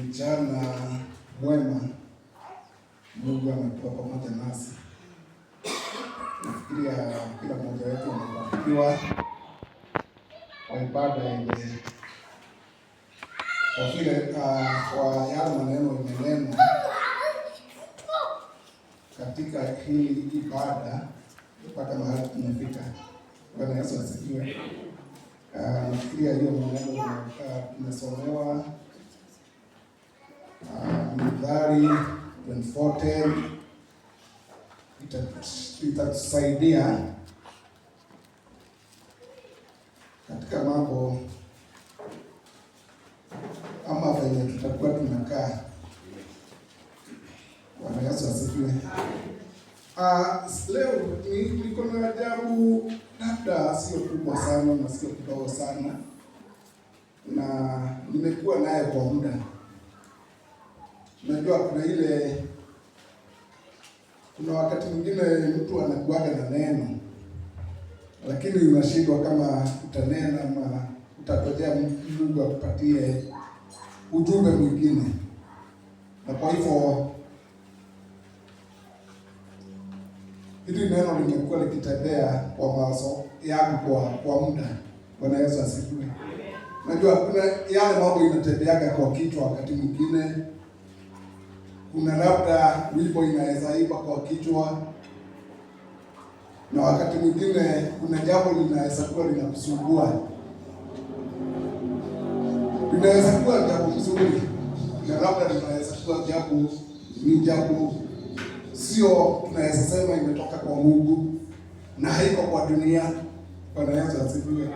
mchana mwema Mungu amekuwa pamoja nasi. Nafikiria kila mmoja wetu amebarikiwa kwa ibada ile, kwa vile kwa yale maneno imenenwa katika hii ibada mpaka mahali tumefika. Bwana Yesu asifiwe. Nafikiria hiyo maneno tumesomewa Mithali 24:10 itatusaidia katika mambo ama venye tutakuwa tunakaa. Bwana Yesu asifiwe. Leo niko na ajabu, labda sio kubwa sana na sio kidogo sana, na nimekuwa naye kwa muda. Unajua kuna wakati mwingine mtu anakuaga na neno, lakini unashindwa kama utanena ama utapokea Mungu akupatie ujumbe mwingine. Na kwa hivyo hili neno limekuwa likitembea kwa mawazo yangu kwa muda. Bwana Yesu asifiwe. Unajua kuna yale mambo inatembeaga kwa kichwa wakati mwingine. Kuna labda wimbo inaweza imba kwa kichwa, na wakati mwingine kuna jambo linaweza kuwa linakusumbua. Linaweza kuwa jambo mzuri, na labda linaweza kuwa jambo sio, tunaweza sema imetoka kwa Mungu na haiko kwa dunia. Bwana Yesu asifiwe.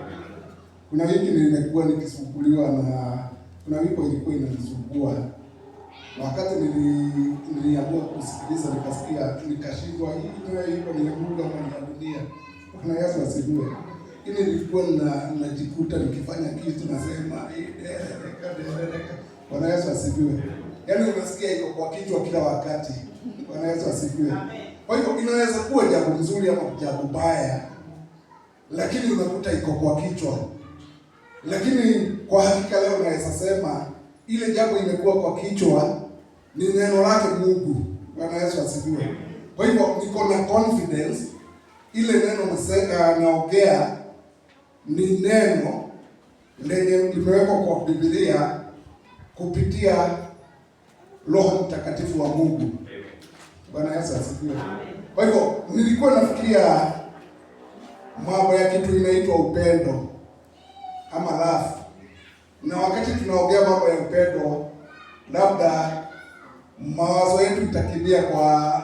Kuna wiki nimekuwa nikisumbuliwa na kuna wimbo ilikuwa inanisumbua. Wakati niliamua kusikiliza nikashindwa, hii iko ni Mungu ama ni dunia. Bwana Yesu asifiwe. Ili nilikuwa najikuta nikifanya kitu nasema dereka. Bwana Yesu asifiwe. Yaani unasikia iko kwa kichwa kila wakati. Bwana Yesu asifiwe. Kwa hiyo inaweza kuwa jambo nzuri ama jambo baya, lakini unakuta iko kwa kichwa. Lakini kwa hakika leo naweza sema ile jambo imekuwa kwa kichwa ni neno lake Mungu. Bwana Yesu asifiwe. Kwa hivyo niko na confidence ile neno naongea ni neno lenye limewekwa kwa Biblia kupitia Roho Mtakatifu wa Mungu. Bwana Yesu asifiwe. Kwa hivyo nilikuwa nafikiria mambo ya kitu inaitwa upendo ama love. Na wakati tunaongea mambo ya upendo, labda mawazo yetu itakimbia kwa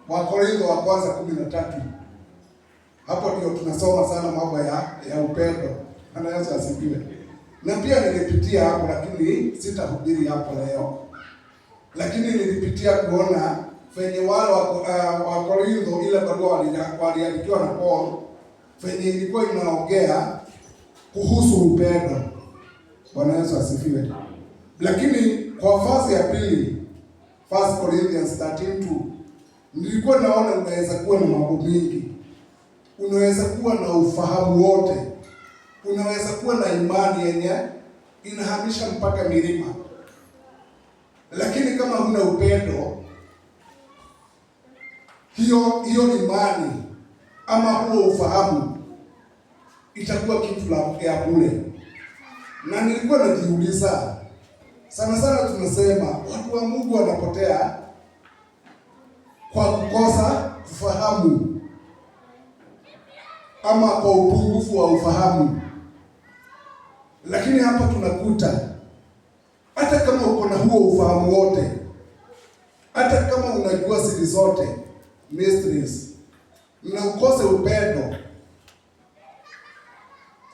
Wakorintho wa kwanza 13. Hapo ndio tunasoma sana mambo ya upendo. Bwana Yesu asifiwe. Na pia nilipitia hapo, lakini sitahubiri hapo leo. Lakini nilipitia kuona venye wale wa Korintho, ile barua waliandikiwa na Paul, venye ilikuwa inaongea kuhusu upendo. Bwana Yesu asifiwe. Lakini kwa fasi ya pili, 1 Corinthians 13:2, nilikuwa naona unaweza kuwa na mambo mengi. Unaweza kuwa na ufahamu wote. Unaweza kuwa na imani yenye inahamisha mpaka milima. Lakini kama huna upendo, hiyo imani ama huo ufahamu itakuwa kitu ya bure. Na nilikuwa najiuliza, sana tunasema watu wa Mungu wanapotea kwa kukosa ufahamu ama kwa upungufu wa ufahamu. Lakini hapa tunakuta hata kama uko na huo ufahamu wote, hata kama unajua siri zote, mysteries, na ukose upendo,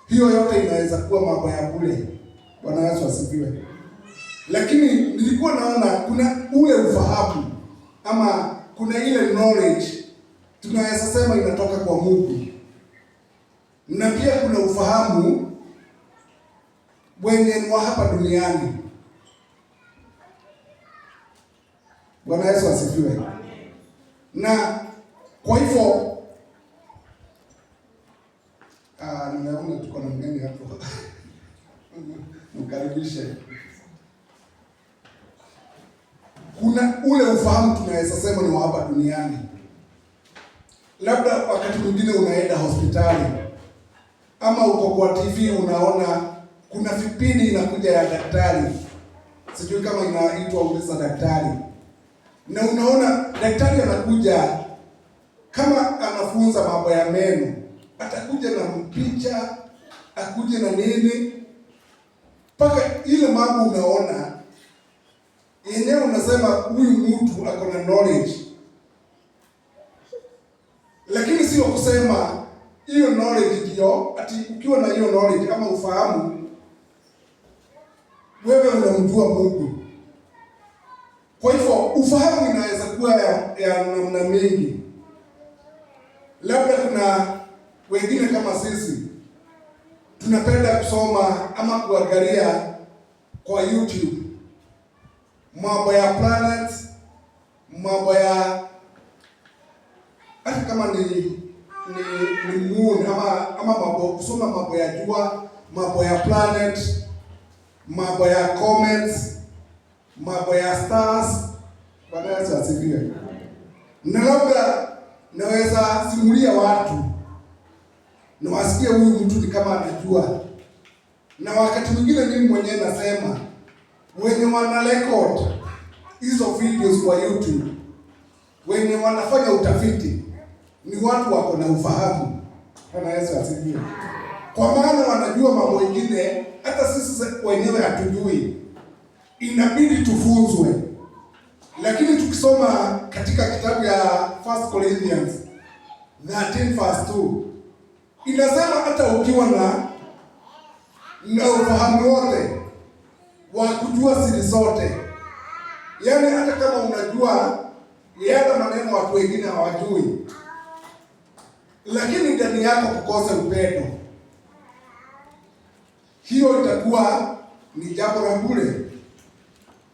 hiyo yote inaweza kuwa mambo ya bure. Bwana Yesu asifiwe. Lakini nilikuwa naona kuna ule ufahamu ama kuna ile knowledge tunaweza sema inatoka kwa Mungu. Na pia kuna ufahamu wenye ni wa hapa duniani. Bwana Yesu asifiwe. Na kwa hivyo nimeona tuko na mgeni hapo. nikaribishe. Kuna ule ufahamu tunaweza sema ni wa hapa duniani. Labda wakati mwingine unaenda hospitali ama uko kwa TV unaona kuna vipindi inakuja ya daktari, sijui kama inaitwa Uliza Daktari, na unaona daktari anakuja kama anafunza mambo ya meno, atakuja na mpicha, akuje na nini, mpaka ile mambo unaona yenyewe unasema huyu mtu ako na knowledge. Lakini sio kusema hiyo knowledge ndio ati ukiwa na hiyo knowledge kama ufahamu wewe unamjua Mungu. Kwa hivyo ufahamu inaweza kuwa ya namna mingi. Labda kuna wengine kama sisi tunapenda kusoma ama kuangalia kwa YouTube mambo ya planets, mambo ya hata kama ni moon ama mambo, kusoma mambo ya jua, mambo ya planet, mambo ya comets, mambo ya stars. Bwana Yesu asifiwe. Na labda naweza simulia watu na wasikie huyu mtu ni kama anajua, na wakati mwingine mimi mwenyewe nasema wenye wana record hizo videos kwa YouTube, wenye wanafanya utafiti ni watu wako na ufahamu. Bwana Yesu asifiwe. Kwa maana wanajua mambo mengine hata sisi wenyewe hatujui, inabidi tufunzwe. Lakini tukisoma katika kitabu ya 1 Corinthians 13:2 inasema hata ukiwa na ufahamu wote wa kujua siri zote, yaani hata kama unajua yale maneno watu wengine hawajui, lakini ndani yako kukose upendo, hiyo itakuwa ni jambo la bure.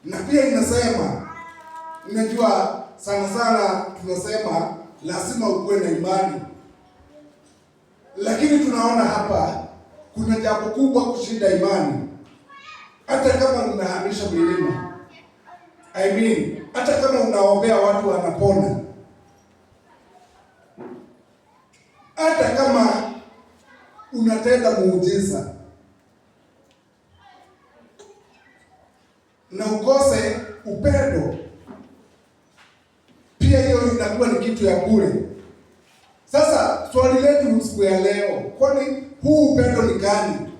Na pia inasema, unajua sana sana tunasema lazima ukuwe na imani, lakini tunaona hapa kuna jambo kubwa kushinda imani. Hata kama unahamisha milima, hata kama unaombea watu wanapona, hata kama unatenda muujiza na ukose upendo, pia hiyo inakuwa ni kitu ya bure. Sasa swali letu siku ya leo, kwani huu upendo ni gani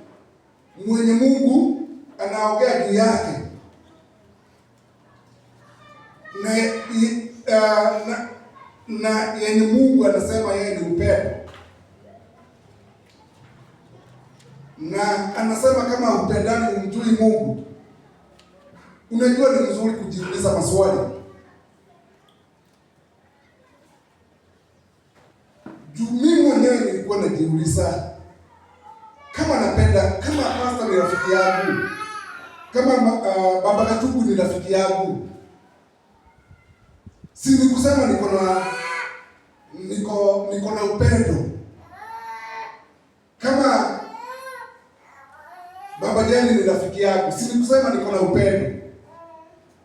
mwenye Mungu anaongea juu yake na yenye Mungu anasema yeye ni upendo, na anasema kama upendani umjui Mungu? Unajua ni vizuri kujiuliza maswali. Mimi mwenyewe nilikuwa najiuliza kama napenda, kama pastor ni rafiki yangu, kama baba Katubu ni rafiki yangu, si ni kusema niko na upendo? Kama baba Jeni ni rafiki yangu, si ni kusema niko na upendo?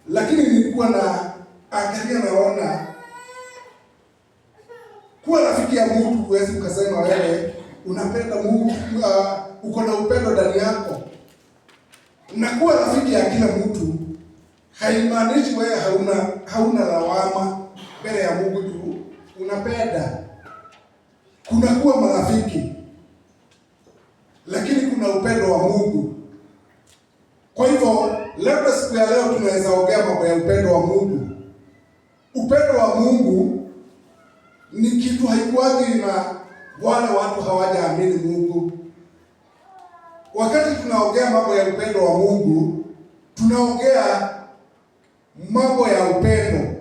Lakini nilikuwa na angalia, naona kuwa rafiki ya mtu huwezi ukasema wewe unapenda Mungu, uko na upendo ndani yako. Na kuwa rafiki ya kila mtu haimaanishi wewe hauna lawama mbele ya Mungu juu unapenda. Kuna kuwa marafiki, lakini kuna upendo wa Mungu. Kwa hivyo labda siku ya leo tunaweza ongea mambo ya upendo wa Mungu. Upendo wa Mungu ni kitu haikuwaji na wale watu hawajaamini Mungu. Wakati tunaongea mambo ya upendo wa Mungu, tunaongea mambo ya upendo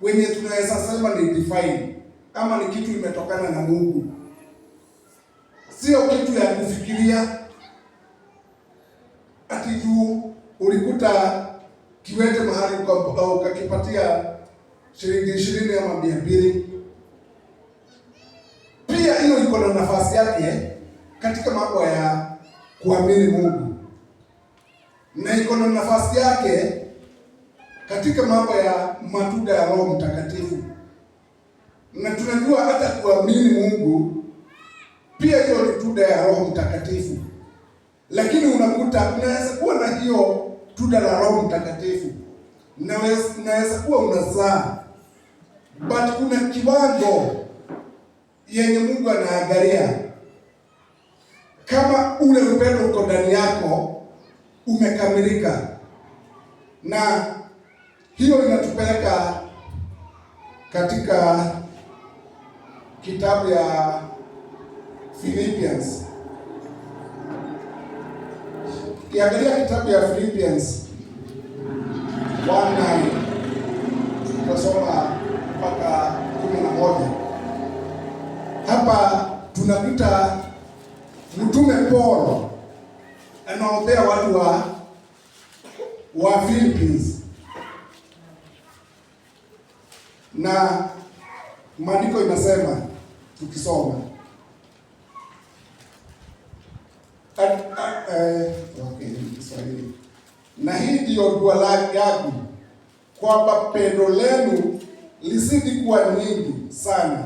wenye tunaweza sema ni divine, ama ni kitu imetokana na Mungu, sio kitu ya kufikiria ati juu ulikuta kiwete mahali ukakipatia shilingi 20 ama 200. Pia hiyo iko na nafasi yake katika mambo ya kuamini Mungu. na iko na nafasi yake katika mambo ya matunda ya Roho Mtakatifu. Na tunajua hata kuamini Mungu pia hiyo ni tunda ya Roho Mtakatifu. Lakini unakuta unaweza kuwa na hiyo tunda la Roho Mtakatifu, unaweza kuwa unazaa, but kuna kiwango yenye Mungu anaangalia. Kama ule upendo uko ndani yako umekamilika, na hiyo inatupeleka katika kitabu ya Philippians. Kiangalia kitabu ya Philippians 1:9 tutasoma mpaka 11. Hapa tunakuta Mtume Paul anaombea watu wa Philippines, na maandiko inasema tukisoma Kiswahili, na hii ndiyo dua yangu, kwamba pendo lenu lizidi kuwa nyingi sana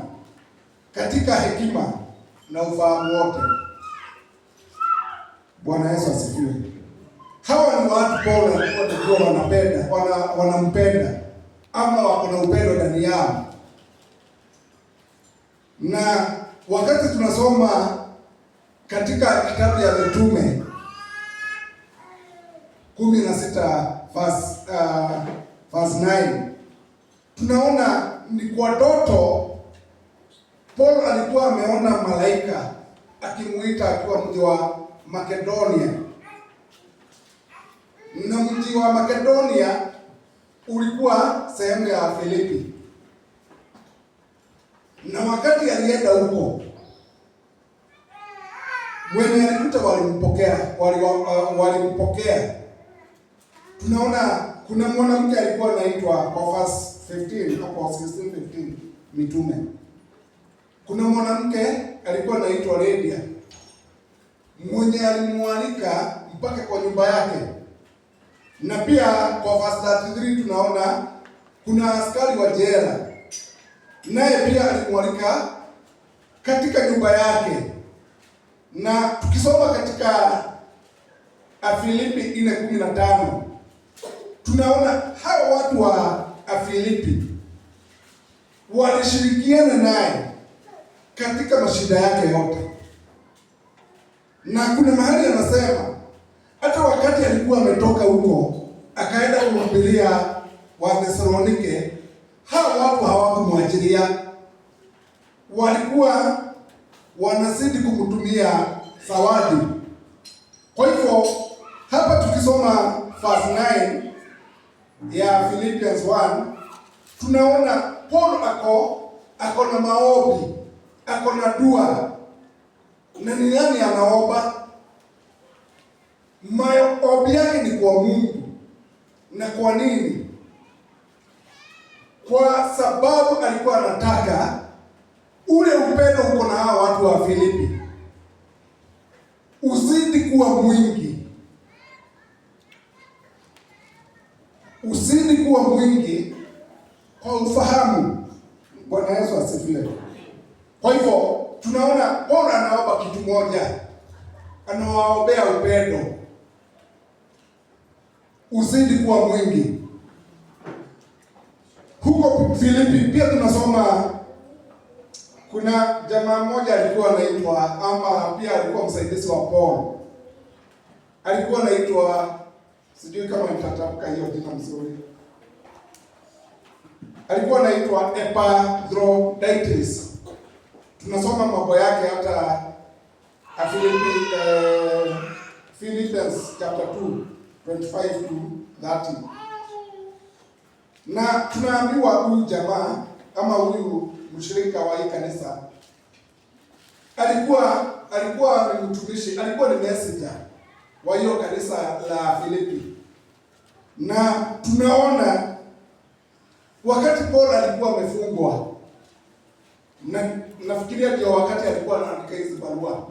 katika hekima na ufahamu wote. Bwana Yesu asifiwe. Hawa ni watu Paulo alikuwa wanapenda, wanampenda ama wako na upendo ndani yao. Na wakati tunasoma katika kitabu ya Mitume 16 verse 9, tunaona ni kwa ndoto Paul alikuwa ameona malaika akimuita akiwa mji wa Makedonia, na mji wa Makedonia ulikuwa sehemu ya Filipi. Na wakati alienda huko, wenye alikuta walimpokea. Tunaona kuna mwanamke alikuwa anaitwa, kwa verse 15 au 16:15 Mitume, kuna mwanamke alikuwa anaitwa Lydia mwenye alimwalika mpaka kwa nyumba yake. Na pia kwa verse 33 tunaona kuna askari wa jela naye pia alimwalika katika nyumba yake. Na tukisoma katika Filipi 4:15 tunaona hao watu wa Filipi walishirikiana naye katika mashida yake yote. Na kuna mahali anasema hata wakati alikuwa ametoka huko akaenda kuhubiria Wathesalonike, hao watu hawakumwachilia, walikuwa wanazidi kumtumia zawadi. Kwa hivyo hapa tukisoma verse 9 ya Philippians 1 tunaona Paul ako na maombi, ako na dua. Na ni nani anaomba? Maombi yake ni kwa Mungu. Na kwa nini? Kwa sababu alikuwa anataka ule upendo uko na hao watu wa Filipi uzidi kuwa mwingi, uzidi kuwa mwingi kwa ufahamu. Bwana Yesu asifiwe. Kwa hivyo tunaona Paulo anaomba kitu moja, anawaombea upendo uzidi kuwa mwingi. Huko Filipi pia tunasoma kuna jamaa mmoja alikuwa anaitwa, ama pia alikuwa msaidizi wa Paul, alikuwa anaitwa, sijui kama nitatamka hiyo jina mzuri, alikuwa anaitwa Epaphroditus. Tunasoma mambo yake hata Philippians chapter 2 25-30. Na tunaambiwa huyu jamaa ama huyu mshirika wa hii kanisa alikuwa ni mtumishi, alikuwa ni messenger wa hiyo kanisa la Filipi. Na tunaona wakati Paul alikuwa amefungwa, na nafikiria ndio wakati alikuwa anaandika hizi barua,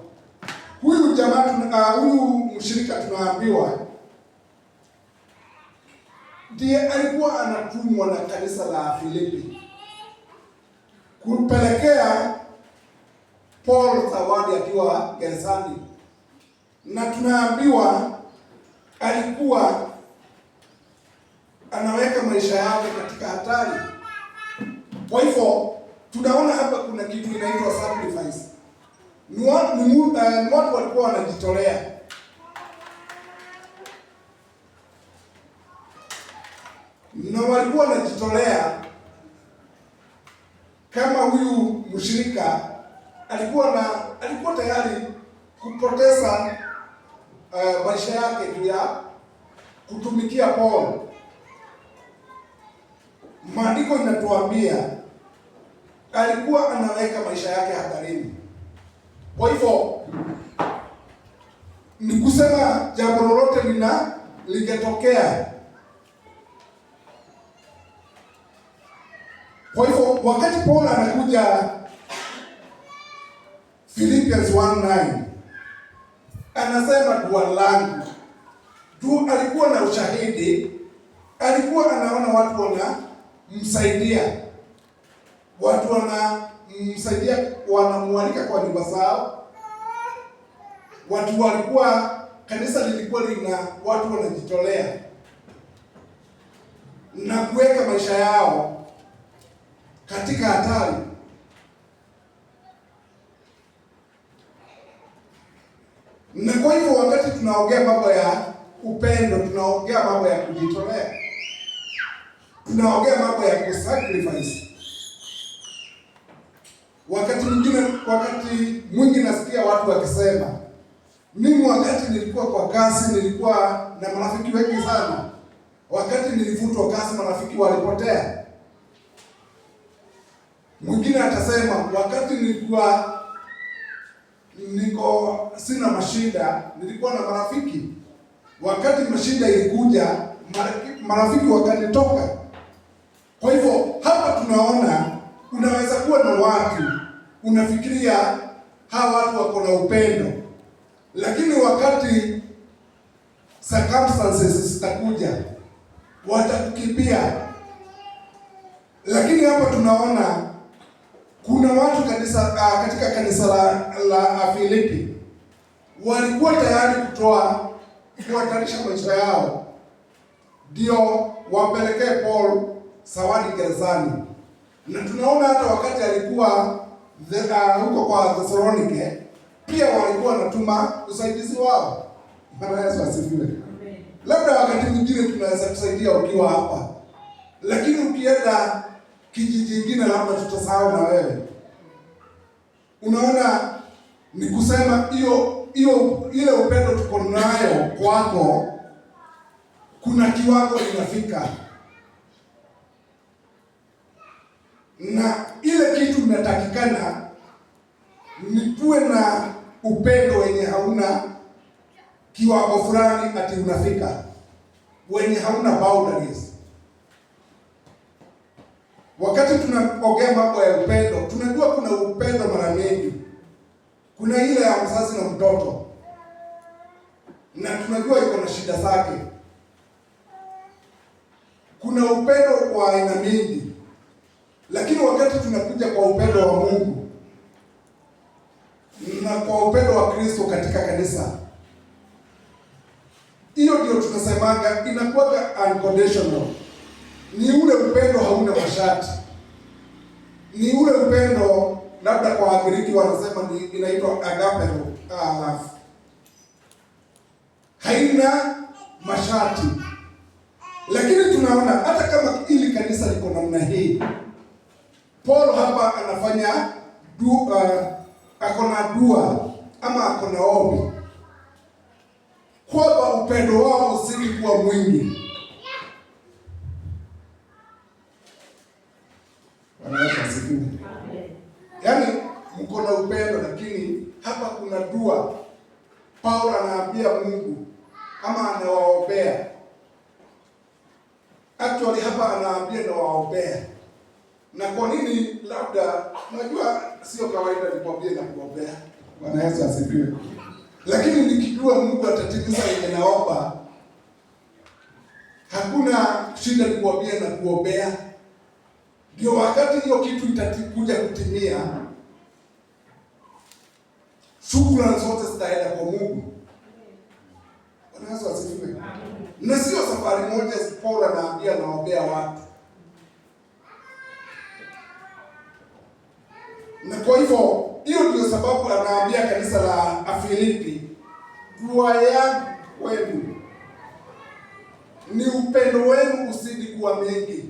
huyu jamaa huyu mshirika tunaambiwa ndiye alikuwa anatumwa na kanisa la Filipi kupelekea Paul zawadi akiwa gerezani, na tunaambiwa alikuwa anaweka maisha yake katika hatari. Kwa hivyo tunaona hapa kuna kitu inaitwa sacrifice. Ni watu walikuwa wanajitolea. Na walikuwa wanajitolea kama huyu mshirika alikuwa tayari kupoteza maisha yake juu ya kutumikia Paul. Maandiko inatuambia alikuwa anaweka maisha yake hatarini. Kwa hivyo ni kusema jambo lolote lingetokea. Kwa hivyo wakati Paul anakuja Philippians 1:9 anasema dua langu. Alikuwa na ushahidi, alikuwa anaona watu wanamsaidia. Watu wanamsaidia, wanamualika kwa nyumba zao. Watu walikuwa, kanisa lilikuwa lina watu wanajitolea na kuweka maisha yao katika hatari. Na kwa hivyo wakati tunaongea mambo ya upendo, tunaongea mambo ya kujitolea, tunaongea mambo ya kusacrifice. Wakati mwingi nasikia watu wakisema, mimi wakati nilikuwa kwa kazi nilikuwa na marafiki wengi sana. Wakati nilifutwa kazi marafiki walipotea. Mwingine atasema wakati niko sina mashida nilikuwa na marafiki. Wakati mashida ilikuja marafiki wakanitoka. Kwa hivyo hapa tunaona unaweza kuwa na watu unafikiria hawa watu wako na upendo, lakini wakati circumstances zitakuja watakukimbia. Lakini hapa tunaona kuna watu katika kanisa la Filipi walikuwa tayari kuhatarisha maisha yao ndio wapelekee Paul zawadi gerezani. Na tunaona hata wakati alikuwa huko kwa Thessalonike pia walikuwa wanatuma usaidizi wao. Bwana Yesu asifiwe. Labda wakati mwingine tunaweza kusaidia ukiwa hapa, lakini ukienda kijiji kingine labda tutasahau na wewe. Unaona, ni kusema ile upendo tuko nayo kwako kuna kiwango inafika, na ile kitu inatakikana ni tuwe na upendo wenye hauna kiwango fulani ati unafika, wenye hauna boundaries. Wakati tunaongea mambo ya upendo, tunajua kuna upendo mara nyingi. Kuna ile ya mzazi na mtoto, na tunajua iko na shida zake. Kuna upendo wa aina mingi, lakini wakati tunakuja kwa upendo wa Mungu na kwa upendo wa Kristo katika kanisa, hiyo ndio tunasemanga inakuwa unconditional. Ni ule upendo hauna masharti. Ni ule upendo labda kwa Wagiriki wanasema inaitwa agape love. Haina masharti. Lakini tunaona hata kama ili kanisa liko namna hii, Paul hapa anafanya akona dua ama akona ombi kwamba upendo wao usije kuwa mwingi. Yaani mko na upendo, lakini hapa kuna dua. Paulo anaambia Mungu ama anawaombea. Actually hapa anaambia na waombea. Na kwa nini? Labda unajua sio kawaida nikwambie na kuombea. Bwana Yesu asifiwe. Lakini nikijua Mungu atatimiza yenye naomba, Hakuna shida kukuambia na kuombea. Ndio wakati hiyo kitu itakuja kutimia, shukrani zote zitaenda kwa Mungu. Bwana Yesu asifiwe. Na sio safari moja Paulo anaambia naombea watu. Na kwa hivyo hiyo ndio sababu anaambia kanisa la Afilipi, dua yangu kwenu ni upendo wenu usidi kuwa mengi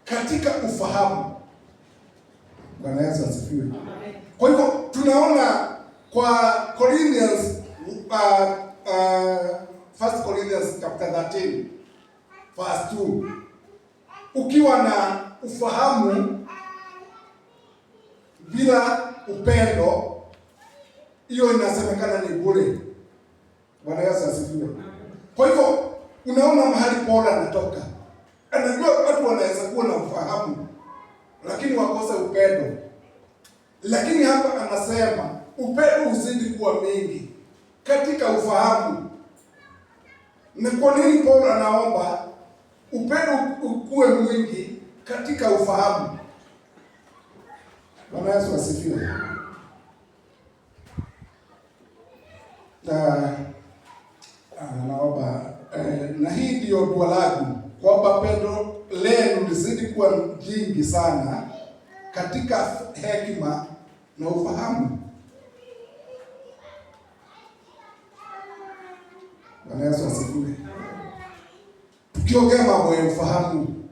katika ufahamu. Bwana Yesu asifiwe. Kwa hivyo tunaona kwa Corinthians 1 Corinthians chapter 13 verse 2, ukiwa na ufahamu bila upendo, hiyo inasemekana ni bure. Bwana Yesu asifiwe. Kwa hivyo unaona mahali Paulo anatoka. Anajua watu wanaweza kuwa na ufahamu lakini wakose upendo. Lakini hapa anasema upendo uzidi kuwa mingi katika ufahamu. Na kwa nini Paulo anaomba upendo ukuwe mwingi katika ufahamu? Bwana Yesu asifiwe. Naomba na hii ndio dua langu, kwamba pendo lenu lizidi kuwa jingi sana katika hekima na ufahamu. Bwana Yesu asifiwe. Tukiongea mambo ya ufahamu,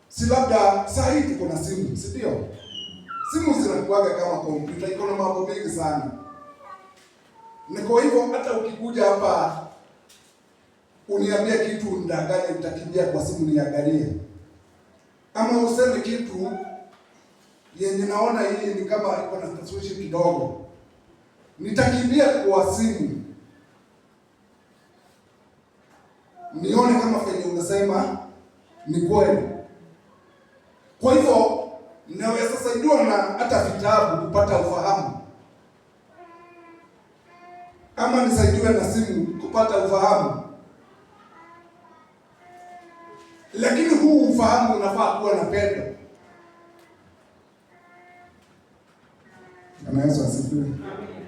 si labda saa hii tuko na simu, si ndio? Simu zinakuwaga kama kompyuta, iko na mambo mengi sana. Na kwa hivyo hata ukikuja hapa uniambia kitu ndanganya, nitakimbia kwa simu niangalie. Ama useme kitu yenye naona hii ni kama iko na tashwishi kidogo, nitakimbia kwa simu nione kama venye unasema ni kweli. Kwa hivyo naweza saidiwa na hata vitabu kupata ufahamu, ama nisaidiwe na simu kupata ufahamu. Lakini huu ufahamu unafaa kuwa na pendo. Bwana Yesu asifiwe.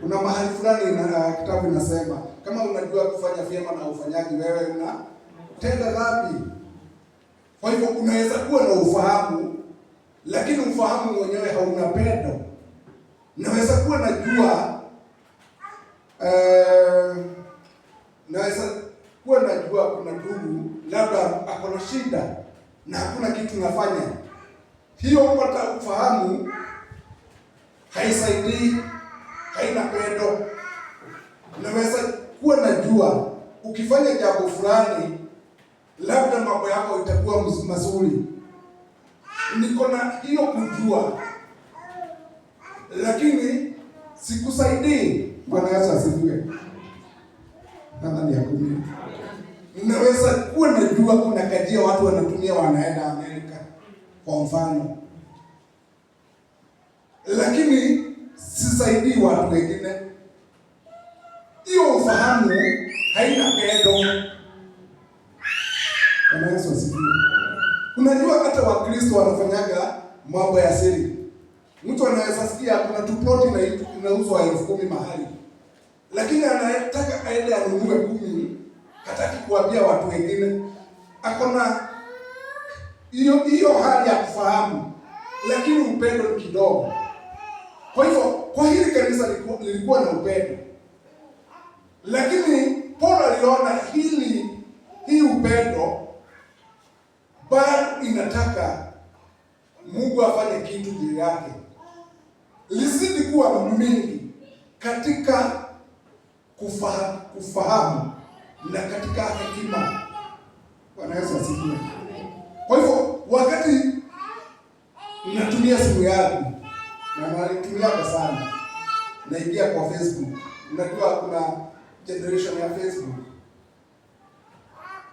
Kuna mahali fulani kitabu inasema kama unajua kufanya vyema na ufanyaji, wewe unatenda dhambi. Kwa hivyo unaweza kuwa na ufahamu lakini ufahamu wenyewe hauna pendo. Naweza kuwa najua kuna ndugu labda ako na shida na hakuna kitu nafanya. Hiyo kupata ufahamu haisaidii, haina pendo. Naweza kuwa najua ukifanya jambo fulani labda mambo yako itakuwa mazuri. Niko na hiyo kujua, lakini sikusaidii. Bwana Yesu asifiwe. Nadhani ya kumi. Naweza kuwa najua kuna kajia watu wanatumia wanaenda Amerika kwa mfano, lakini sisaidii watu wengine. Hiyo ufahamu haina pendo. Bwana Yesu asifiwe. Unajua hata Wakristo wanafanyaga mambo ya siri. Mtu anaweza sikia kuna tuploti na inauzwa 10,000 mahali, lakini anataka aende anunue 10, hataki kuambia watu wengine. Akona hiyo hali ya kufahamu, lakini upendo ni kidogo. Kwa hivyo kwa hili kanisa lilikuwa na upendo, lakini Paulo aliona hii upendo bado inataka Mungu afanye kitu juu yake, lizidi kuwa mingi katika kufahamu na katika hekima. Bwana Yesu asifiwe. Kwa hivyo wakati natumia simu yangu na naitumia sana, naingia kwa Facebook. Unajua kuna generation ya Facebook,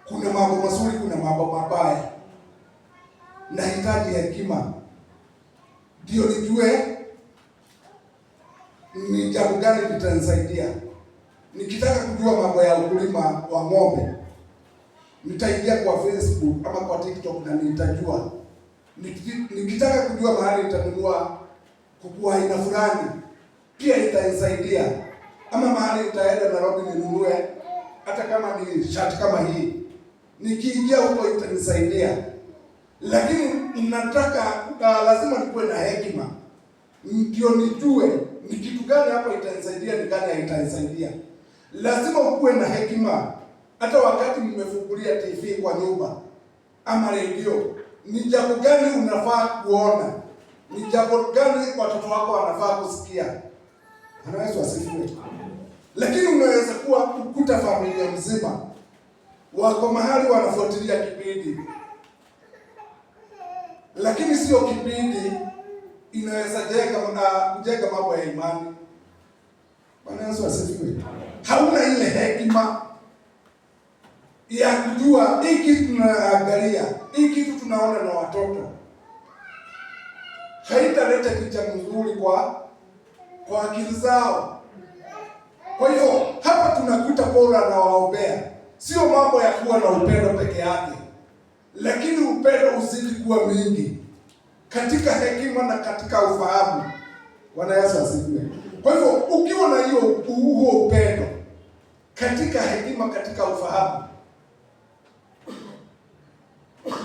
kuna mambo mazuri, kuna mambo mabaya. Nahitaji hekima ndio nijue jambo gani litanisaidia. Nikitaka kujua mambo ya ukulima wa ng'ombe, nitaingia kwa Facebook ama kwa TikTok na nitajua. Nikitaka kujua mahali nitanunua kuku aina fulani, pia itanisaidia. Ama mahali nitaenda Nairobi ninunue hata kama ni shati kama hii, nikiingia huko itanisaidia. Lakini nataka lazima nikuwe na hekima, ndio nijue ni kitu gani hapa itanisaidia, ni gani haitanisaidia. Lazima ukuwe na hekima. Hata wakati mmefungulia TV kwa nyumba ama redio, ni jambo gani unafaa kuona, ni jambo gani watoto wako wanafaa kusikia. Bwana Yesu asifiwe. Lakini unaweza kuwa kukuta familia mzima wako mahali wanafuatilia kipindi, lakini sio kipindi inaweza kujenga mambo ya imani. Bwana Yesu asifiwe. Hauna ile hekima ya kujua hii kitu tunaangalia, hii kitu tunaona na watoto, haitaleta picha nzuri kwa akili zao. Kwa hivyo hapa tunakuta Paulo anawaombea, sio mambo ya kuwa na upendo peke yake, lakini upendo uzidi kuwa mingi katika hekima na katika ufahamu. Bwana Yesu asifiwe. Kwa hivyo ukiwa na huo upendo katika hekima, katika ufahamu,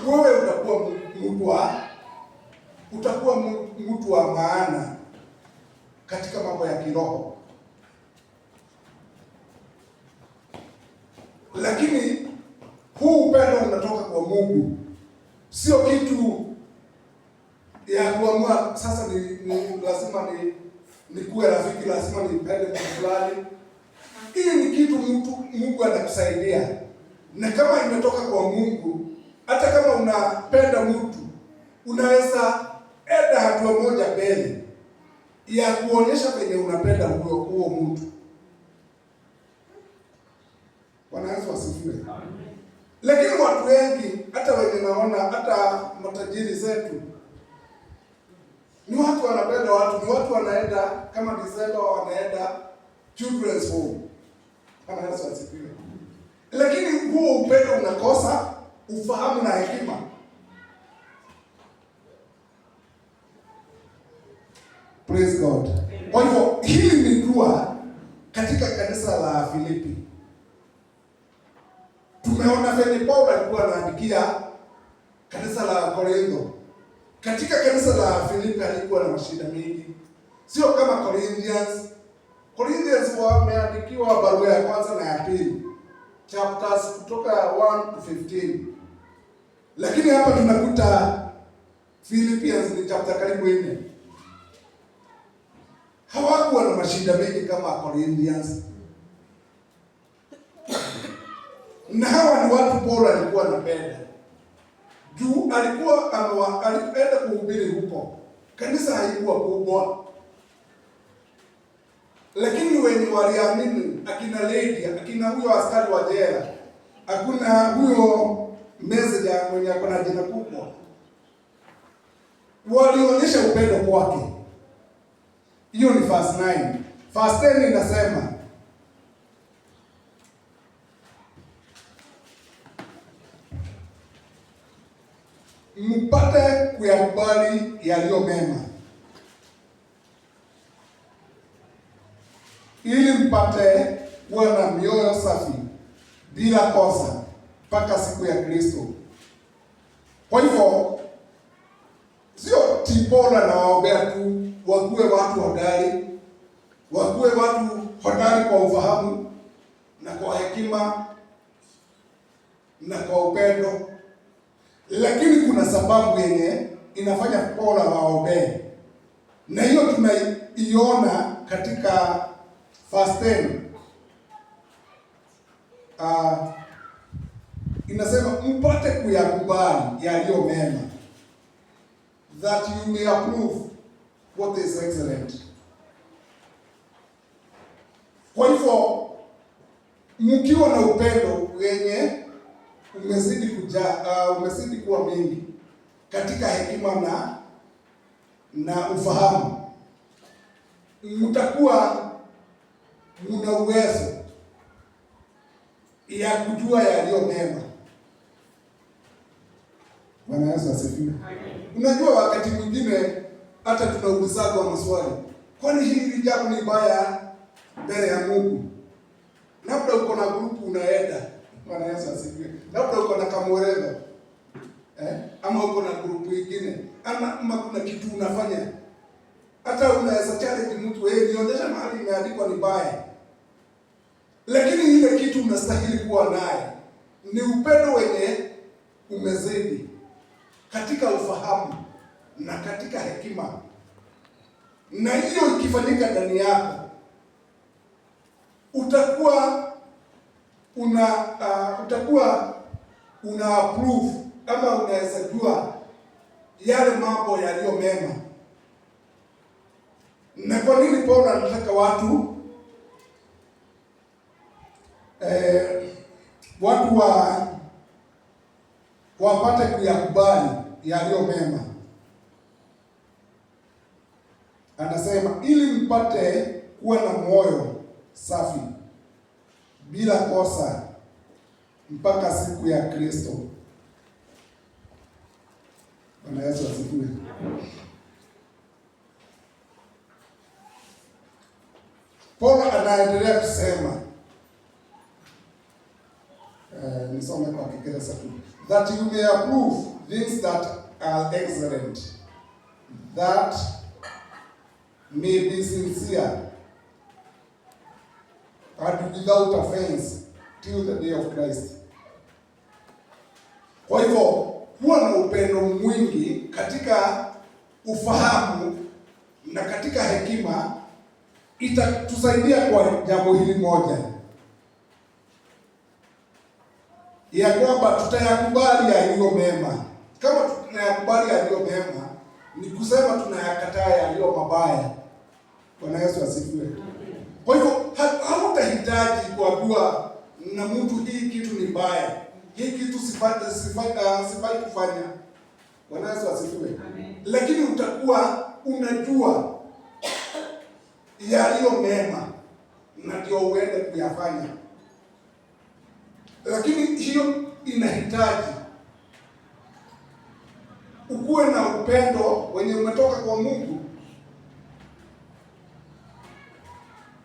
wewe utakuwa mtu wa maana katika mambo ya kiroho. Lakini huu upendo unatoka kwa Mungu, sio kitu ya kuamua sasa lazima nikuwe rafiki, lazima nipende mtu fulani. Hii ni kitu Mungu anakusaidia, na kama imetoka kwa Mungu, hata kama unapenda mtu, unaweza enda hatua moja mbele ya kuonyesha venye unapenda huo mtu. Bwana Yesu asifiwe. Lakini watu wengi, hata wenye naona, hata matajiri zetu, ni watu wanapenda watu, ni watu wanaenda kama December wanaenda children's home. Bwana Yesu asifiwe. Lakini huo upendo unakosa ufahamu na hekima. Praise God. Kwa hivyo hili ni dua katika kanisa la Filipi. Tumeona venye Paulo alikuwa anaandikia kanisa la Korintho. Katika kanisa la Filipi alikuwa na mashida mengi, sio kama Corinthians. Corinthians wameandikiwa barua ya kwanza na ya pili, chapters kutoka 1 to 15. Lakini hapa tunakuta Philippians ni chapter karibu 4. Hawakuwa na mashida mengi kama Corinthians. Na hawa ni watu Paulo alikuwa anapenda. Juu alipenda kuhubiri huko. Kanisa haikuwa kubwa, lakini wenye waliamini, akina lady, akina huyo askari wa jela, hakuna huyo messenger mwenye akona jina kubwa, walionyesha upendo kwake. Hiyo ni verse 9. Verse 10 inasema, mpate kuyakubali yaliyo mema, ili mpate kuwa na mioyo safi bila kosa mpaka siku ya Kristo. Kwa hivyo sio Paulo anawaombea tu wakuwe watu hodari, wakuwe watu hodari kwa ufahamu na kwa hekima na kwa upendo, lakini kuna sababu yenye inafanya Paulo awaombee, na hiyo tunaiona katika verse 10. Inasema mpate kuyakubali yaliyo mema, that you may approve what is excellent. Kwa hivyo mkiwa na upendo wenye umezidi kuwa mingi katika hekima na ufahamu, mtakuwa mna uwezo ya kujua yaliyo mema. Bwana Yesu asifiwe. Unajua wakati mwingine hata tunaulizaga maswali, kwani hili jambo ni baya mbele ya Mungu? Labda uko na grupu unaenda. Bwana Yesu asifiwe. Labda uko na kamoreva. Ama uko na grupu nyingine. Ama kuna kitu unafanya. Hata unaweza challenge mtu, nionyesha mahali imeandikwa ni baya. Lakini ile kitu unastahili kuwa naye ni upendo wenye umezidi katika ufahamu na katika hekima. Na hiyo ikifanyika ndani yako, utakuwa una approve ama unaweza jua yale mambo yaliyo mema. Na kwa nini Paulo anataka watu wapate kuyakubali yaliyo mema? Anasema ili mpate kuwa na moyo safi bila kosa mpaka siku ya Kristo. Bwana Yesu asifiwe. Paulo anaendelea kusema, nisome kwa Kiingereza tu, that you may approve things that are excellent, that may be sincere and without offense till the day of Christ. Kwa hivyo kuwa na upendo mwingi katika ufahamu na katika hekima itatusaidia kwa jambo hili moja, ya kwamba tutayakubali yaliyo mema. Kama tunayakubali yaliyo mema, ni kusema tunayakataa yaliyo mabaya. Bwana Yesu asifiwe. Kwa hivyo hautahitaji kuambiwa na mtu hii kitu ni mbaya, hii kitu sifai kufanya. Bwana Yesu asifiwe. Lakini utakuwa unajua yaliyo mema na ndio uende kuyafanya. Lakini hiyo inahitaji ukuwe na upendo wenye umetoka kwa Mungu.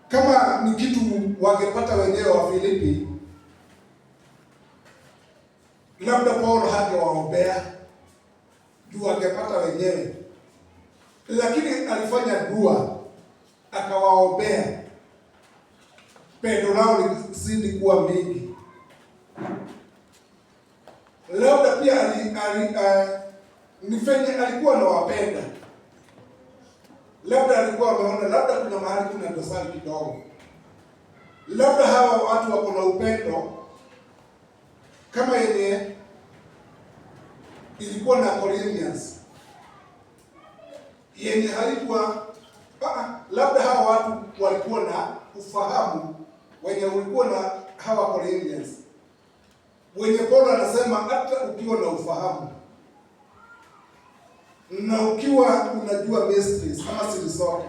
Kama ni kitu wangepata wenyewe wa Filipi, labda Paulo hangewaombea juu wangepata wenyewe, lakini alifanya dua akawaombea, pendo lao lizidi kuwa mingi. Labda pia alikuwa anawapenda, labda alikuwa ameona labda kuna mahali kuna dosari kidogo, labda hawa watu wako na upendo kama yenye ilikuwa na Corinthians, yenye halikuwa labda hawa watu walikuwa na ufahamu wenye ulikuwa na hawa Corinthians, wenye Paulo anasema hata ukiwa na ufahamu na ukiwa unajua mysteries kama siri zote,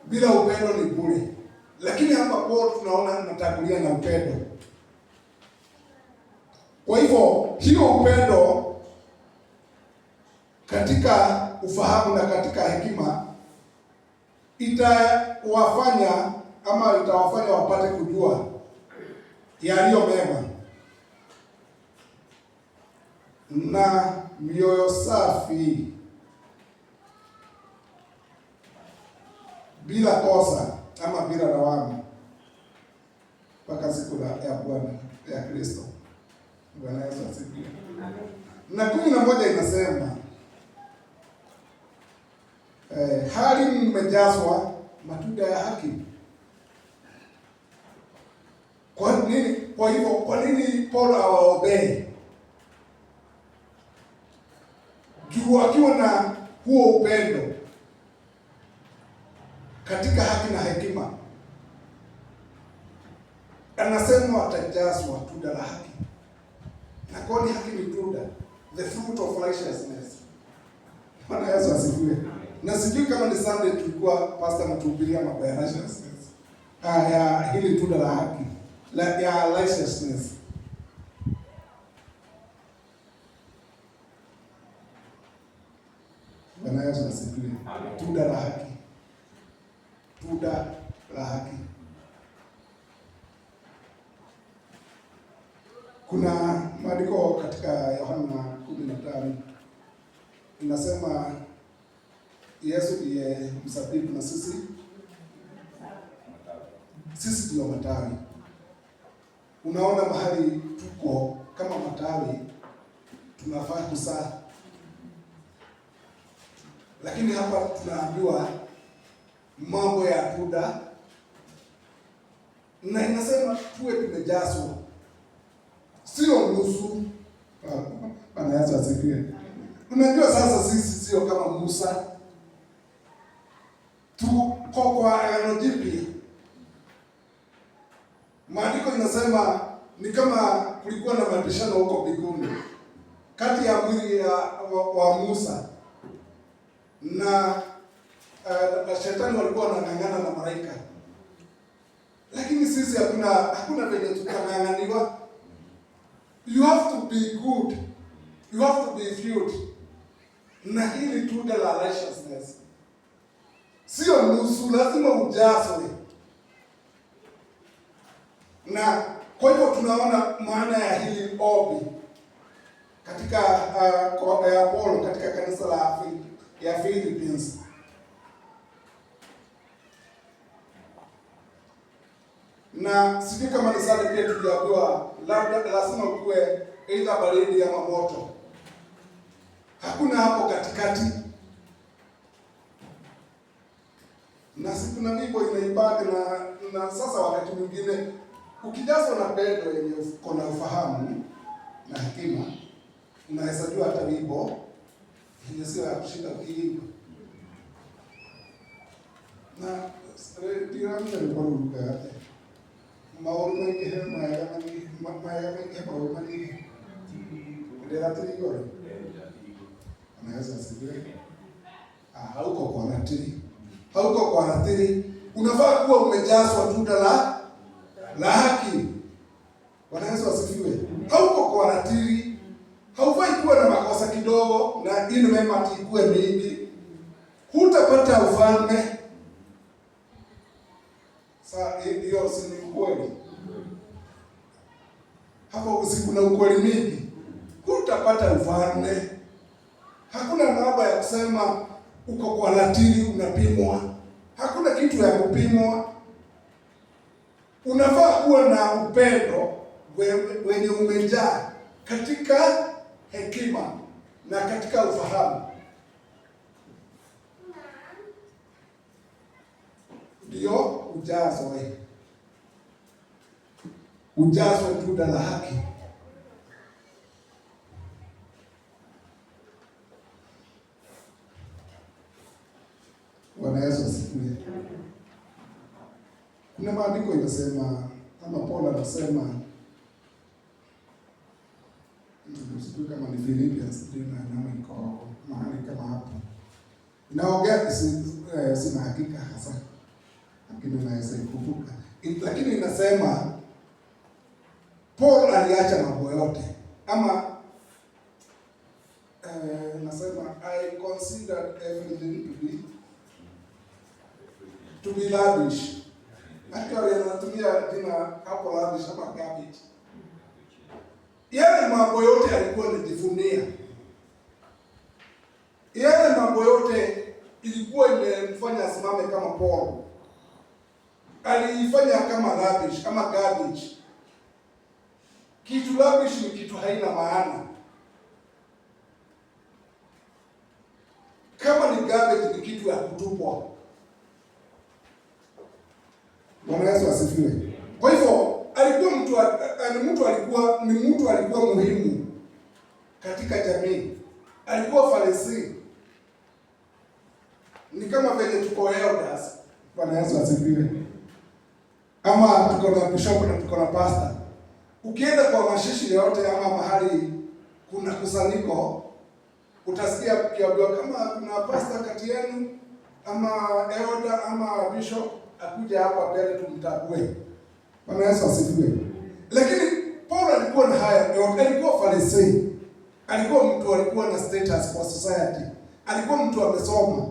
bila upendo ni bure. Lakini hapa Paulo tunaona anatangulia na upendo. Kwa hivyo hiyo upendo katika ufahamu na katika hekima itawafanya wapate kujua yaliyo mema, na mioyo safi bila kosa ama bila lawama mpaka siku ya Bwana ya Kristo. Bwana Yesu asifiwe. Na 11 inasema hali mmejazwa matunda ya haki. Kwa nini? Kwa hivyo kwa nini Paulo awaombee? Juu akiwa na huo upendo katika haki na hekima, anasema watajazwa tunda la haki. Na kwani haki ni tunda, the fruit of righteousness. Bwana Yesu asifiwe. Na sijui kama ni Sunday tulikuwa pastor anatuhubiria mambo ya righteousness. Ya hili tunda la haki. Ya righteousness. Bwana Yesu asifiwe. Tunda la haki. Tunda la haki. Kuna maandiko katika Yohana 15 inasema Yesu ndiye mzabibu na sisi ndio matawi. Unaona mahali tuko kama matawi tunafaa kuzaa. Lakini hapa tunaambiwa mambo ya tunda na inasema tuwe tumejazwa. Sio nusu. Bwana Yesu asifiwe. Unajua sasa sisi sio kama Musa. Tuko kwa Agano Jipya. Maandiko inasema ni kama kulikuwa na mabishano huko mbinguni kati ya mwili wa Musa na shetani walikuwa wanang'ang'ana na malaika. Lakini sisi hakuna vile tutang'ang'aniwa. You have to be good. You have to be filled. Na hili tunda la righteousness. Sio nusu, lazima ujazwe. Na kwa hivyo tunaona maana ya hili ombi katika ya Paulo katika kanisa ya Philippines. Na sisi kama ni sasa pia tuliambiwa labda lazima kuwe aidha baridi ama moto. Hakuna hapo katikati. Na siku na Biblia inaibaki na sasa wakati mwingine ukijazwa na pendo yenye uko na ufahamu na hekima unaweza jua hata wimbo yenye sio ya kushinda ukiimba. Na ndio mimi nilikuwa naruka yake. Maoro mengi hema ya maoro mengi. Ndio hatari yore. Anaweza asikie. Hauko kwa natiri. Hauko kwa natiri. Unafaa kuwa umejazwa tunda la haki. Bwana Yesu asifiwe. Hauko kwa natiri. Haufai kuwa na makosa kidogo na ili mema ikue mingi. Hutapata ufalme. Sasa hiyo si ni ukweli. Hapo usiku na ukweli mingi. Hutapata ufalme. Hakuna mambo ya kusema uko kwa natiri unapimwa. Hakuna kitu ya kupimwa. Unafaa kuwa na upendo wenye umejaa katika hekima na katika ufahamu. Ndio ujazwe. Ujazwe tunda la haki. Bwana Yesu asifiwe. Kuna maandiko inasema kama Paulo anasema sijui kama ni Philippians ndio na namba iko mahali kama hapo. Inaongea sina hakika hasa. Lakini naweza kukumbuka. Lakini inasema Paul aliacha mambo yote. Ama nasema I considered everything to be lavish. Actually anatumia jina hapo lavish ama garbage. Yale mambo yote alikuwa anajivunia. Yale mambo yote ilikuwa imemfanya asimame kama Paul. Aliifanya kama lavish, kama garbage. Kitu lavish ni kitu haina maana. Kama ni garbage ni kitu ya kutupwa. Bwana Yesu asifiwe. Kwa hivyo alikuwa mtu alikuwa muhimu katika jamii. Alikuwa Farisi. Ni kama vile tuko elders. Bwana Yesu asifiwe. Ama tuko na bishop na tuko na pastor. Ukienda kwa mashishi yote ama mahali kuna kusanyiko, Utasikia kiambiwa kama kuna pastor kati yenu ama elder ama bishop akuja hapa mbele tumtambue. Bwana Yesu asifiwe. Lakini Paulo alikuwa na haya, alikuwa Farisei. Alikuwa mtu alikuwa na status kwa society. Alikuwa mtu amesoma.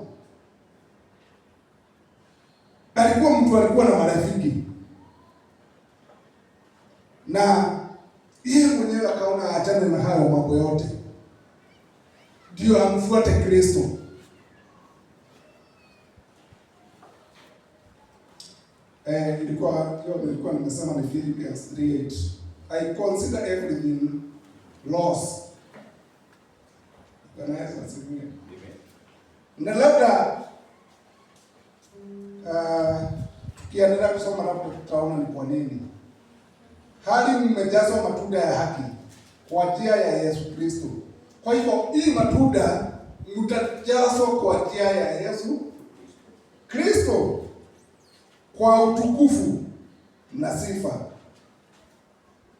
Alikuwa mtu alikuwa na marafiki. Na yeye mwenyewe akaona aachane na hayo mambo yote, ndio amfuate Kristo. Nilikuwa nimesema ni Philippians 3:8. I consider everything loss. Bwana Yesu asifiwe. Na labda tukiendelea kusoma hapo tutaona ni kwa nini. Hali mmejazwa matunda ya haki kwa njia ya Yesu Kristo. Kwa hivyo hii matunda mtajazwa kwa njia ya Yesu Kristo kwa utukufu na sifa.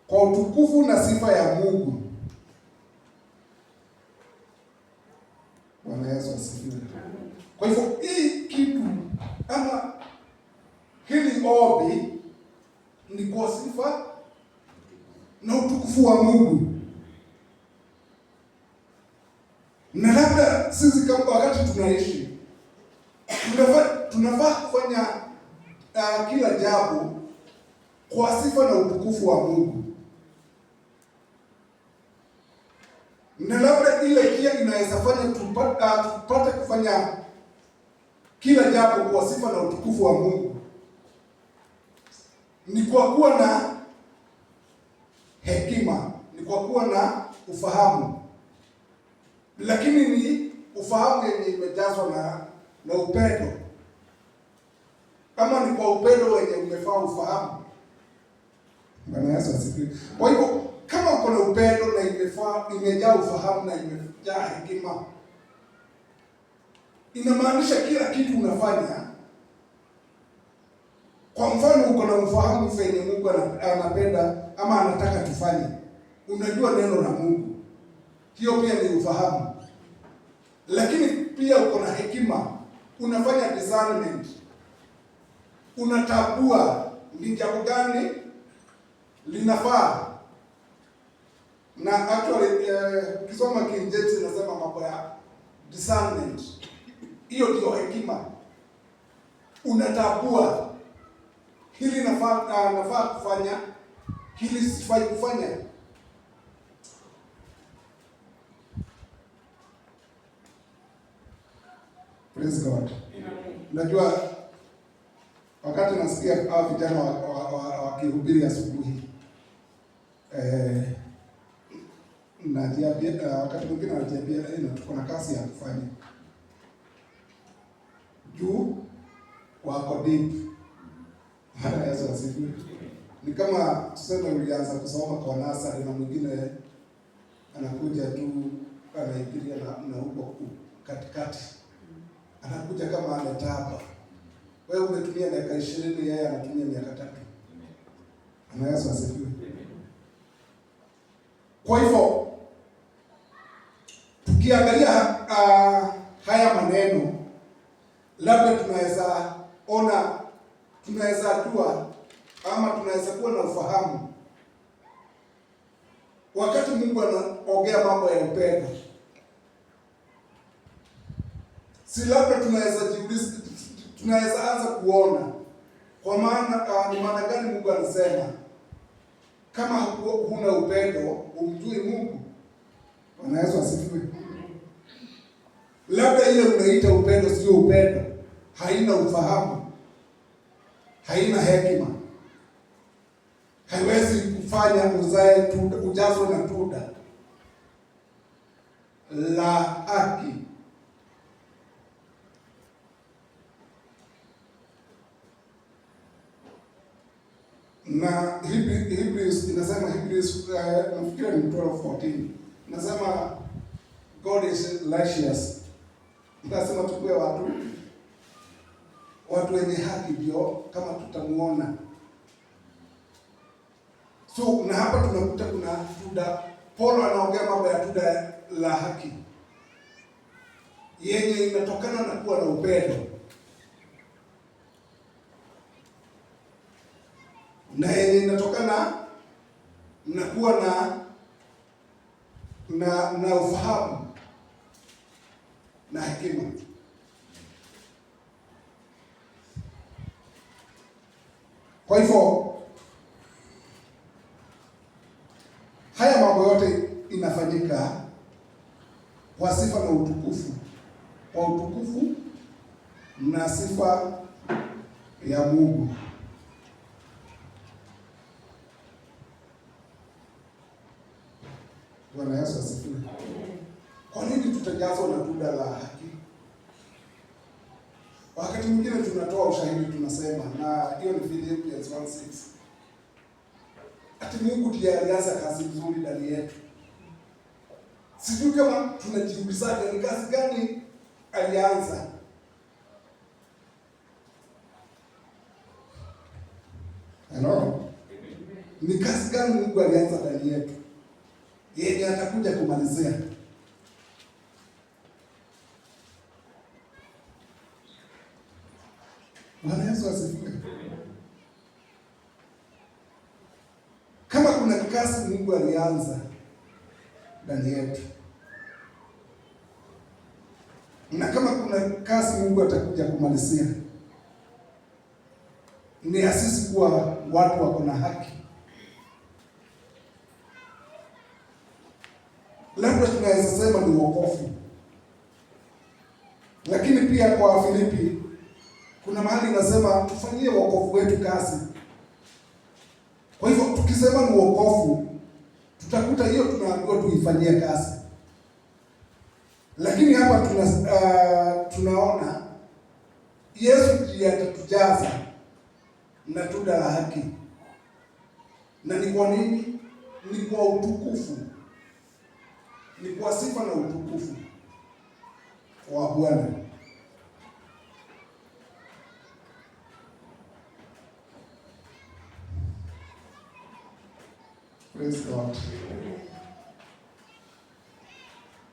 Kwa utukufu na sifa ya Mungu. Bwana Yesu asifiwe. Kwa hivyo hii kitu ama hili ombi ni kwa sifa na utukufu wa Mungu. Na labda sisi kama wakati tunaishi tunafaa kufanya kila jambo kwa sifa na utukufu wa Mungu. Na labda ile kia inaweza fanya tupate kufanya kila jambo kwa sifa na utukufu wa Mungu ni kwa kuwa na hekima, ni kwa kuwa na ufahamu. Lakini ni ufahamu yenye imejazwa na upendo. Kama ni kwa upendo wenye umefaa ufahamu. Bwana Yesu asifiwe. Kwa hivyo kama uko na upendo na imejaa ufahamu na imejaa hekima, inamaanisha kila kitu unafanya. Kwa mfano uko na ufahamu venye Mungu anapenda ama anataka tufanye. Unajua neno la Mungu. Hiyo pia ni ufahamu. Lakini pia uko na hekima. Unafanya discernment. Unatambua ni jambo gani linafaa. Na actually ukisoma King James inasema mambo ya discernment. Hiyo ndio hekima. Unatambua hili nafaa kufanya, hili sifai kufanya. Praise God. Unajua wakati nasikia vijana wakihubiri asubuhi, wakati mwingine wanajiambia tuko na kazi ya kufanya. Juu wako deep. Bwana Yesu asifiwe. Ni kama tuseme ulianza kusoma kwa nasari na mwingine anakuja tu anaingilia na huko katikati. Anakuja kama ametapa. Wewe umetumia dakika 20, yeye anatumia miaka 3. Bwana Yesu asifiwe. Kwa hivyo tukiangalia haya maneno, labda tunaweza jua ama tunaweza kuwa na ufahamu wakati Mungu anaongea mambo ya upendo. Si labda tunaweza anza kuona kwa maana ni maana gani Mungu anasema kama huna upendo umjui Mungu. Bwana Yesu asifiwe. Labda ile unaita upendo sio upendo, haina ufahamu, haina hekima, haiwezi kufanya uzae ujazwe na tunda la haki. Na Hebrews inasema, nafikiri ni 12:14 inasema God is righteous. Inasema tukue watu wenye haki ndio kama tutamuona. So na hapa tunakuta kuna tunda. Paulo anaongea mambo ya tunda la haki. yenye inatokana na kuwa na upendo na yenye inatokana na kuwa na ufahamu na hekima. Kwa hivyo haya mambo yote inafanyika kwa sifa na utukufu, kwa utukufu na sifa ya Mungu. Bwana Yesu asifiwe. Kwa nini tutajazwa na tunda la haki? Wakati mwingine tunatoa ushahidi, tunasema, na hiyo ni Philippians 1:6. Ati Mungu ndiye alianza kazi nzuri ndani yetu. Sijui kama tunajiulizaje ni kazi gani alianza. Hello? Ni kazi gani Mungu alianza ndani yetu yenye atakuja kumalizia? Bwana Yesu asifiwe. Kama kuna kazi Mungu alianza ndani yetu, na kama kuna kazi Mungu atakuja kumalizia, ni asisi kuwa watu wako na haki. Labda tunaweza sema ni wokovu, lakini pia kwa Filipi kuna mahali inasema tufanyie wokovu wetu kazi. Kwa hivyo tukisema ni wokovu, tutakuta hiyo tunaambiwa tuifanyie kazi. Lakini hapa tunaona Yesu ndiye atatujaza na tunda la haki. Na ni kwa nini? Ni kwa utukufu, ni kwa sifa na utukufu wa Bwana. Praise God.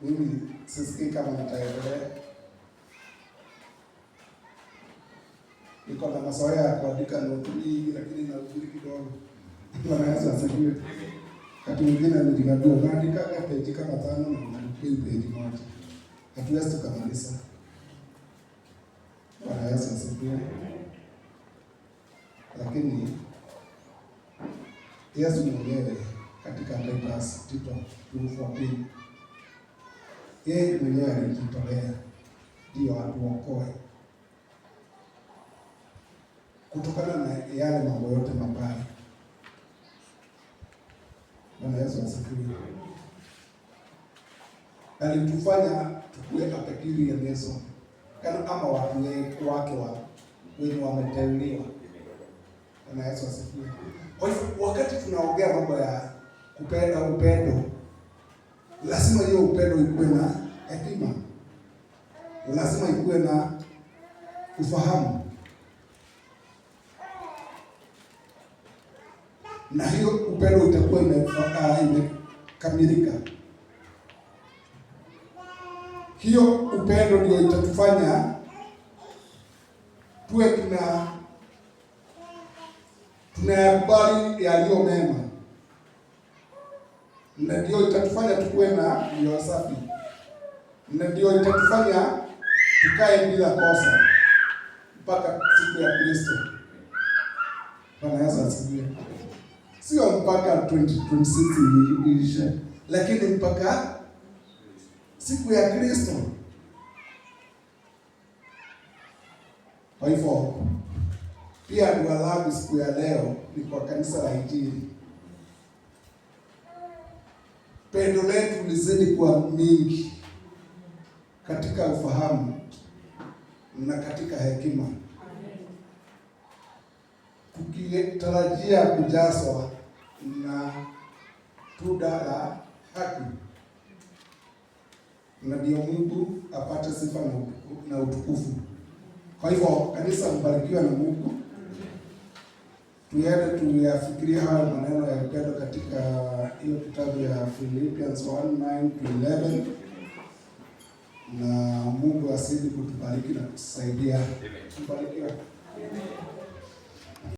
Mimi sisikii kama nitaendelea. Niko na mazoea ya kuandika noti nyingi, lakini narudi kidogo. Bwana Yesu asifiwe. Wakati mwingine niliambiwa maandika peji kama 5 na naandika peji moja. Hatuwezi tukamaliza. Bwana Yesu asifiwe. Lakini Yesu mwenyewe katika Tito 2:14, yeye mwenyewe alijitolea ndio atuokoe kutokana na yale mambo yote mabaya. Bwana Yesu asifiwe. Alitufanya tukue katikati ya Yesu kama watu wake wenye wameteuliwa. Bwana Yesu asifiwe. Kwa hivyo wakati tunaongea mambo ya kupenda upendo, lazima hiyo upendo ikuwe na hekima, lazima ikuwe na ufahamu, na hiyo upendo itakuwa imekamilika. Hiyo upendo ndio itatufanya tuwe tunayakubali yaliyo mema, na ndio itatufanya tukuwe na mioyo safi, na ndio itatufanya tukae bila kosa mpaka siku ya Kristo. Bwana Yesu asifiwe. Sio mpaka 2026 iishe, lakini mpaka siku ya Kristo. Kwa hivyo pia dua langu siku ya leo ni kwa kanisa la Injili. Pendo letu lizidi kuwa mingi katika ufahamu na katika hekima, tukitarajia kujazwa na tunda la haki, na ndio Mungu apate sifa na utukufu. Kwa hivyo kanisa, mbarikiwa na Mungu. Tuende tuyafikirie haya maneno ya upendo katika hiyo kitabu ya Philippians 1:9-11, na Mungu asidi kutubariki na kutusaidia. Tubarikiwe.